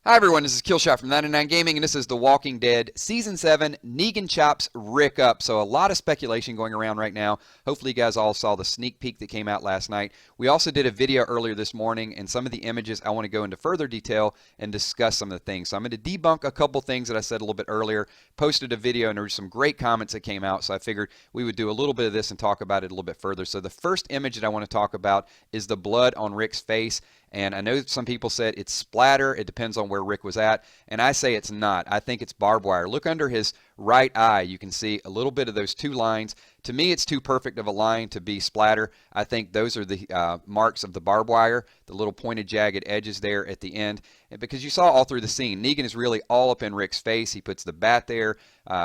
Hi everyone, this is Killshot from 99 Gaming, and this is The Walking Dead Season 7, Negan Chops Rick Up. So a lot of speculation going around right now. Hopefully you guys all saw the sneak peek that came out last night. We also did a video earlier this morning, and some of the images I want to go into further detail and discuss some of the things. So I'm going to debunk a couple things that I said a little bit earlier, posted a video, and there were some great comments that came out, so I figured we would do a little bit of this and talk about it a little bit further. So the first image that I want to talk about is the blood on Rick's face. And I know some people said it's splatter. It depends on where Rick was at. And I say it's not. I think it's barbed wire. Look under his right eye. You can see a little bit of those two lines. To me, it's too perfect of a line to be splatter. I think those are the marks of the barbed wire, the little pointed, jagged edges there at the end. And because you saw all through the scene, Negan is really all up in Rick's face. He puts the bat there,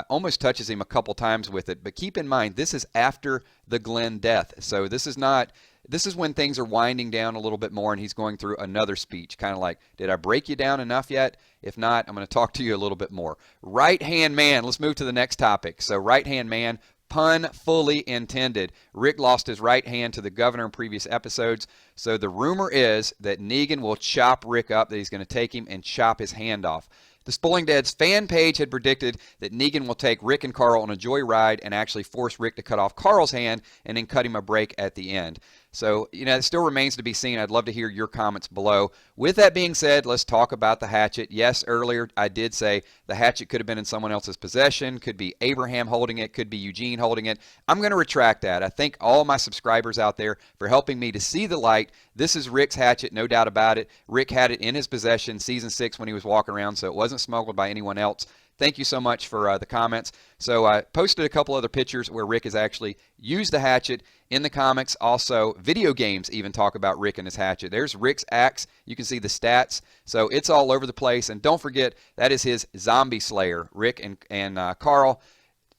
almost touches him a couple times with it. But keep in mind, this is after the Glenn death. So this is not... This is when things are winding down a little bit more and he's going through another speech, kind of like, did I break you down enough yet? If not, I'm going to talk to you a little bit more. Right-hand man, let's move to the next topic. So right-hand man, pun fully intended. Rick lost his right hand to the governor in previous episodes. So the rumor is that Negan will chop Rick up, that he's going to take him and chop his hand off. The Spoiling Dead's fan page had predicted that Negan will take Rick and Carl on a joyride and actually force Rick to cut off Carl's hand and then cut him a break at the end. So, it still remains to be seen. I'd love to hear your comments below. With that being said, let's talk about the hatchet. Yes, earlier I did say the hatchet could have been in someone else's possession, could be Abraham holding it, could be Eugene holding it. I'm going to retract that. I thank all my subscribers out there for helping me to see the light. This is Rick's hatchet, no doubt about it. Rick had it in his possession season 6 when he was walking around, so it wasn't smuggled by anyone else. Thank you so much for the comments. So I posted a couple other pictures where Rick has actually used the hatchet in the comics. Also, video games even talk about Rick and his hatchet. There's Rick's axe. You can see the stats. So it's all over the place. And don't forget, that is his zombie slayer, Rick and Carl,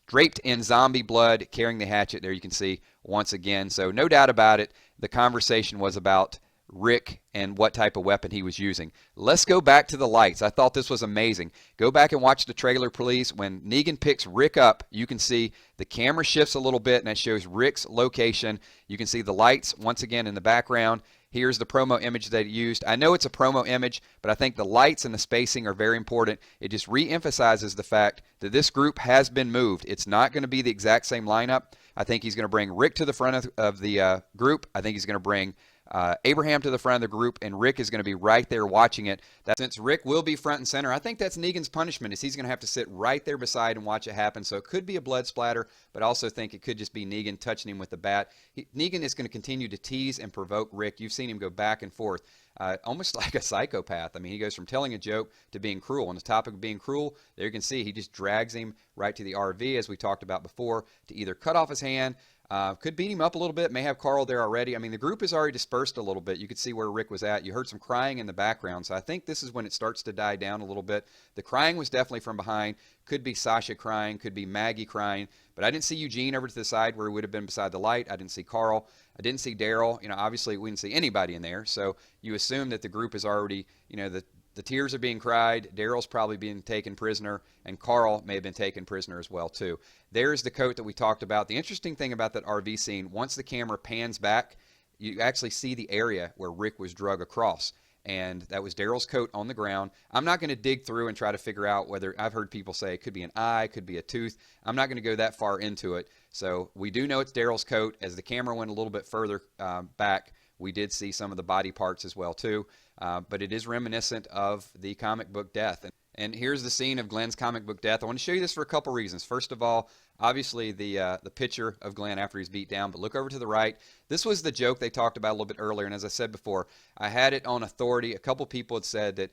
draped in zombie blood, carrying the hatchet. There you can see once again. So no doubt about it, the conversation was about Rick and what type of weapon he was using. Let's go back to the lights. I thought this was amazing. Go back and watch the trailer, please. When Negan picks Rick up, you can see the camera shifts a little bit, and that shows Rick's location. You can see the lights once again in the background. Here's the promo image that he used. I know it's a promo image, but I think the lights and the spacing are very important. It just re-emphasizes the fact that this group has been moved. It's not going to be the exact same lineup. I think he's going to bring Rick to the front of the group. I think he's going to bring Abraham to the front of the group, and Rick is going to be right there watching it. Since Rick will be front and center, I think that's Negan's punishment, is he's going to have to sit right there beside and watch it happen. So it could be a blood splatter, but I also think it could just be Negan touching him with the bat. Negan is going to continue to tease and provoke Rick. You've seen him go back and forth, almost like a psychopath. I mean, he goes from telling a joke to being cruel. On the topic of being cruel, there you can see he just drags him right to the RV, as we talked about before, to either cut off his hand, could beat him up a little bit, may have Carl there already. I mean, the group is already dispersed a little bit. You could see where Rick was at. You heard some crying in the background, so I think this is when it starts to die down a little bit. The crying was definitely from behind. Could be Sasha crying, could be Maggie crying, but I didn't see Eugene over to the side where he would have been beside the light. I didn't see Carl. I didn't see Daryl. Obviously we didn't see anybody in there, so you assume that the group is already, the tears are being cried. Daryl's probably being taken prisoner, and Carl may have been taken prisoner as well, too. There's the coat that we talked about. The interesting thing about that RV scene, once the camera pans back, you actually see the area where Rick was drug across, and that was Daryl's coat on the ground. I'm not going to dig through and try to figure out whether, I've heard people say it could be an eye, could be a tooth. I'm not going to go that far into it. So we do know it's Daryl's coat. As the camera went a little bit further back, we did see some of the body parts as well, too. But it is reminiscent of the comic book death. And here's the scene of Glenn's comic book death. I want to show you this for a couple reasons. First of all, obviously the picture of Glenn after he's beat down, but look over to the right. This was the joke they talked about a little bit earlier, and as I said before, I had it on authority. A couple people had said that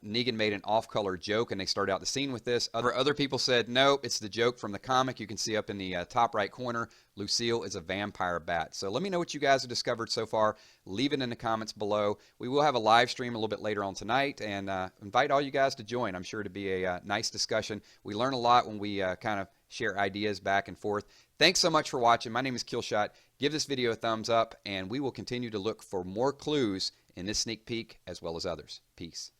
Negan made an off-color joke, and they started out the scene with this. Other people said, no, it's the joke from the comic. You can see up in the top right corner, Lucille is a vampire bat. So let me know what you guys have discovered so far. Leave it in the comments below. We will have a live stream a little bit later on tonight, and invite all you guys to join. I'm sure it'll be a nice discussion. We learn a lot when we kind of share ideas back and forth. Thanks so much for watching. My name is Killshot. Give this video a thumbs up, and we will continue to look for more clues in this sneak peek as well as others. Peace.